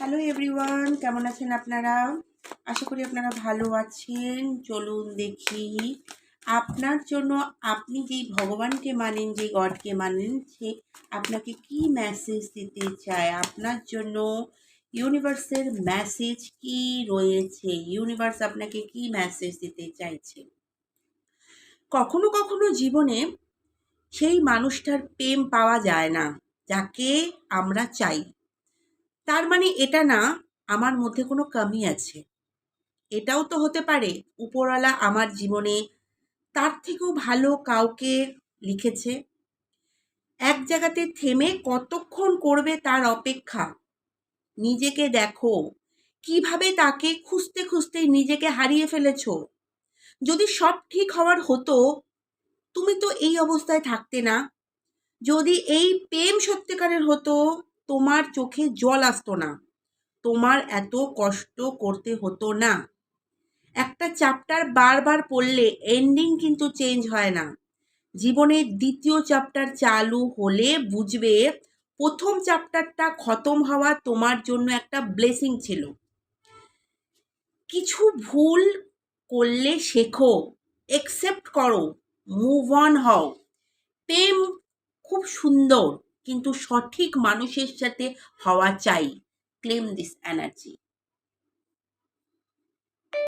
Hello everyone, কেমন আছেন আপনারা? আশা করি আপনারা ভালো আছেন। চলুন দেখি আপনার জন্য, আপনি যেই ভগবানকে মানেন, যে গডকে মানেন, সে আপনাকে কি মেসেজ দিতে চায়। আপনার জন্য ইউনিভার্সের মেসেজ কি রয়েছে, ইউনিভার্স আপনাকে কি মেসেজ দিতে চাইছে। কখনো কখনো জীবনে সেই মানুষটার প্রেম পাওয়া যায় না যাকে আমরা চাই। তার মানে এটা না আমার মধ্যে কোনো কমি আছে। এটাও তো হতে পারে উপরওয়ালা আমার জীবনে তার থেকেও ভালো কাউকে লিখেছে। এক জায়গাতে থেমে কতক্ষণ করবে তার অপেক্ষা। নিজেকে দেখো কিভাবে তাকে খুঁজতে খুঁজতে নিজেকে হারিয়ে ফেলেছো। যদি সব ঠিক হওয়ার হতো, তুমি তো এই অবস্থায় থাকতে না। যদি এই প্রেম সত্যিকারের হতো, তোমার চোখে জল আসতো না, তোমার এত কষ্ট করতে হতো না। একটা চ্যাপ্টার বারবার পড়লে এন্ডিং কিন্তু চেঞ্জ হয় না। জীবনের দ্বিতীয় চ্যাপ্টার চালু হলে বুঝবে প্রথম চ্যাপ্টারটা খতম হওয়া তোমার জন্য একটা ব্লেসিং ছিল। কিছু ভুল করলে শেখো, একসেপ্ট করো, মুভ অন হও। প্রেম খুব সুন্দর, কিন্তু সঠিক মানুষের সাথে হওয়া চাই। Claim this energy.